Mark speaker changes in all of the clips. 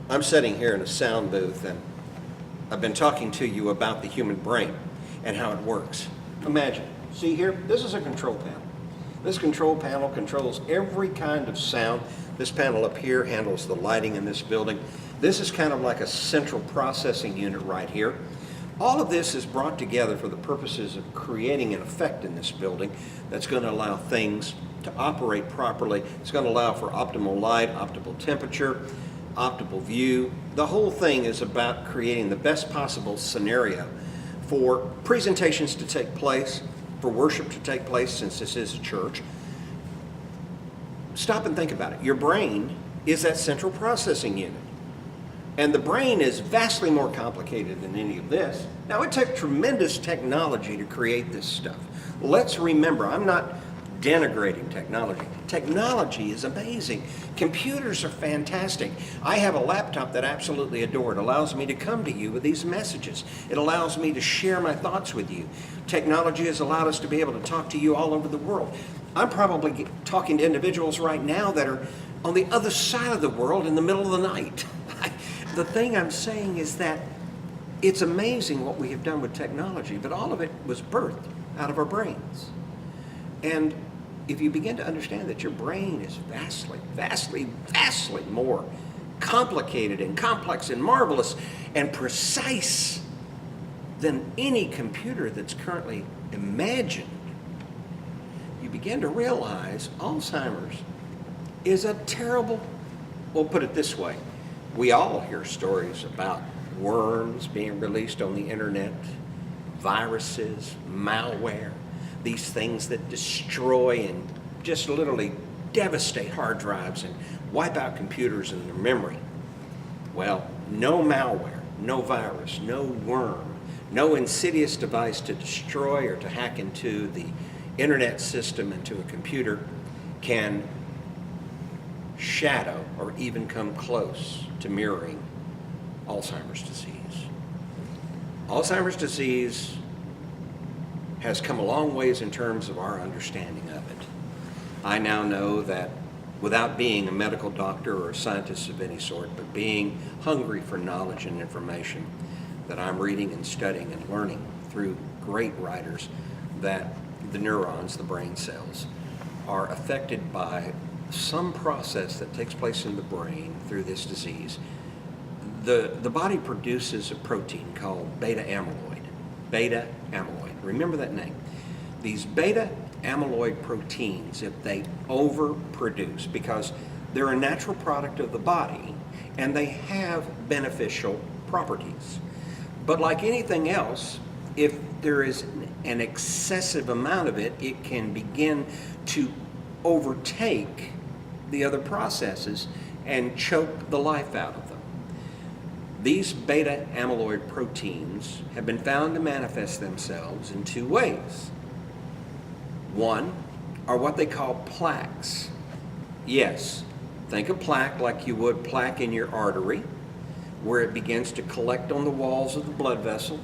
Speaker 1: I'm sitting here in a sound booth and I've been talking to you about the human brain and how it works. Imagine, see here, this is a control panel. This control panel controls every kind of sound. This panel up here handles the lighting in this building. This is kind of like a central processing unit right here. All of this is brought together for the purposes of creating an effect in this building that's going to allow things to operate properly. It's going to allow for optimal light, optimal temperature, optimal view. The whole thing is about creating the best possible scenario for presentations to take place, for worship to take place, since this is a church. Stop and think about it. Your brain is that central processing unit. And the brain is vastly more complicated than any of this. Now, it took tremendous technology to create this stuff. Let's remember, I'm not denigrating technology. Technology is amazing. Computers are fantastic. I have a laptop that I absolutely adore. It allows me to come to you with these messages. It allows me to share my thoughts with you. Technology has allowed us to be able to talk to you all over the world. I'm probably talking to individuals right now that are on the other side of the world in the middle of the night. The thing I'm saying is that it's amazing what we have done with technology, but all of it was birthed out of our brains. And if you begin to understand that your brain is vastly, vastly, vastly more complicated and complex and marvelous and precise than any computer that's currently imagined, you begin to realize Alzheimer's is a terrible, we'll put it this way, we all hear stories about worms being released on the internet, viruses, malware, these things that destroy and just literally devastate hard drives and wipe out computers and their memory. Well, no malware, no virus, no worm, no insidious device to destroy or to hack into the internet system, into a computer, can shadow or even come close to mirroring Alzheimer's disease. Alzheimer's disease has come a long ways in terms of our understanding of it. I now know that without being a medical doctor or a scientist of any sort, but being hungry for knowledge and information, that I'm reading and studying and learning through great writers, that the neurons, the brain cells, are affected by some process that takes place in the brain through this disease. The body produces a protein called beta amyloid. Beta amyloid. Remember that name. These beta amyloid proteins, if they overproduce, because they're a natural product of the body and they have beneficial properties. But like anything else, if there is an excessive amount of it, it can begin to overtake the other processes and choke the life out of them. These beta amyloid proteins have been found to manifest themselves in two ways. One are what they call plaques. Yes, think of plaque like you would plaque in your artery, where it begins to collect on the walls of the blood vessel,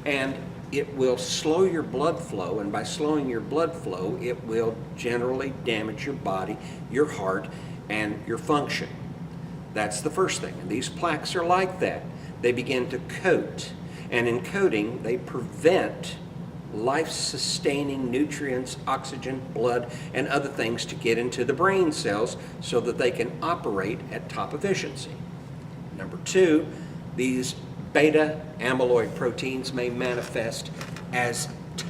Speaker 1: and it will slow your blood flow, and by slowing your blood flow, it will generally damage your body, your heart, and your function. That's the first thing, and these plaques are like that. They begin to coat, and in coating, they prevent life-sustaining nutrients, oxygen, blood, and other things to get into the brain cells so that they can operate at top efficiency. Number two, these beta amyloid proteins may manifest as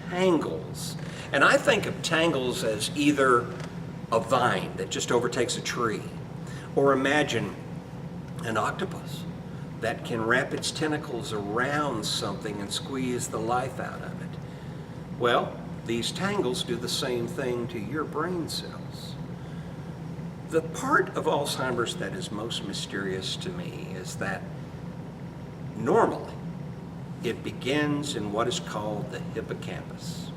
Speaker 1: tangles. And I think of tangles as either a vine that just overtakes a tree, or imagine an octopus that can wrap its tentacles around something and squeeze the life out of it. Well, these tangles do the same thing to your brain cells. The part of Alzheimer's that is most mysterious to me is that normally it begins in what is called the hippocampus.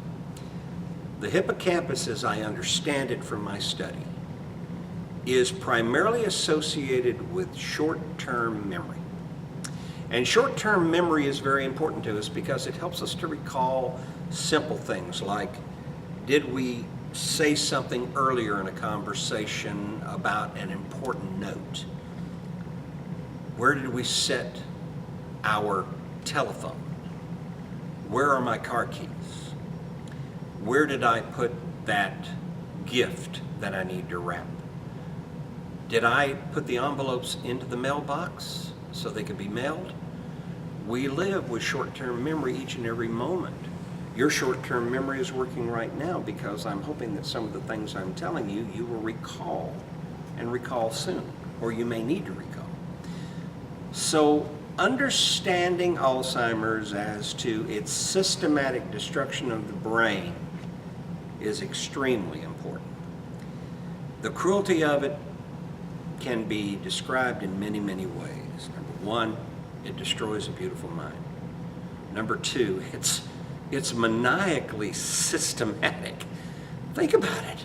Speaker 1: The hippocampus, as I understand it from my study, is primarily associated with short-term memory. And short-term memory is very important to us because it helps us to recall simple things like, did we say something earlier in a conversation about an important note? Where did we set our telephone? Where are my car keys? Where did I put that gift that I need to wrap? Did I put the envelopes into the mailbox so they could be mailed? We live with short-term memory each and every moment. Your short-term memory is working right now because I'm hoping that some of the things I'm telling you, you will recall and recall soon, or you may need to recall. So understanding Alzheimer's as to its systematic destruction of the brain is extremely important. The cruelty of it can be described in many, many ways. Number one, it destroys a beautiful mind. Number two, it's maniacally systematic. Think about it.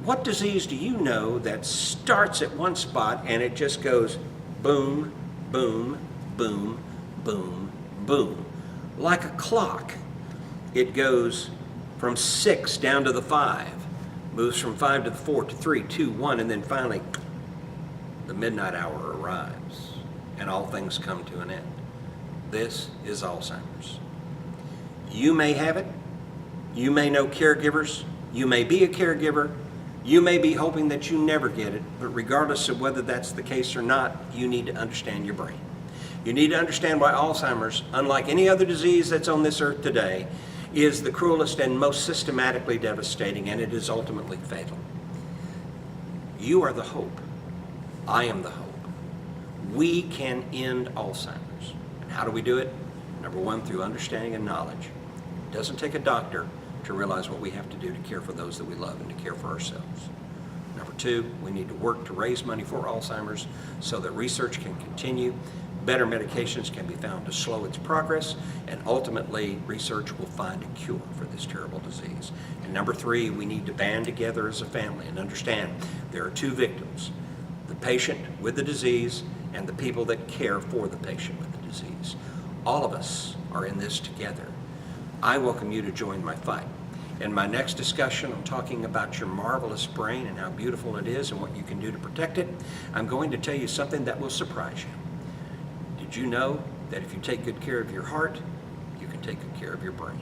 Speaker 1: What disease do you know that starts at one spot and it just goes boom, boom, boom, boom, boom? Like a clock. It goes from 6 down to the 5, moves from 5 to the 4 to 3, 2, 1, and then finally the midnight hour arrives and all things come to an end. This is Alzheimer's. You may have it. You may know caregivers. You may be a caregiver. You may be hoping that you never get it, but regardless of whether that's the case or not, you need to understand your brain. You need to understand why Alzheimer's, unlike any other disease that's on this earth today, is the cruelest and most systematically devastating, and it is ultimately fatal. You are the hope. I am the hope. We can end Alzheimer's. And how do we do it? Number one, through understanding and knowledge. It doesn't take a doctor to realize what we have to do to care for those that we love and to care for ourselves. Number two, we need to work to raise money for Alzheimer's so that research can continue, better medications can be found to slow its progress, and ultimately research will find a cure for this terrible disease. And number three, we need to band together as a family and understand there are two victims: the patient with the disease and the people that care for the patient with the disease. All of us are in this together. I welcome you to join my fight. In my next discussion, I'm talking about your marvelous brain and how beautiful it is and what you can do to protect it. I'm going to tell you something that will surprise you. Did you know that if you take good care of your heart, you can take good care of your brain?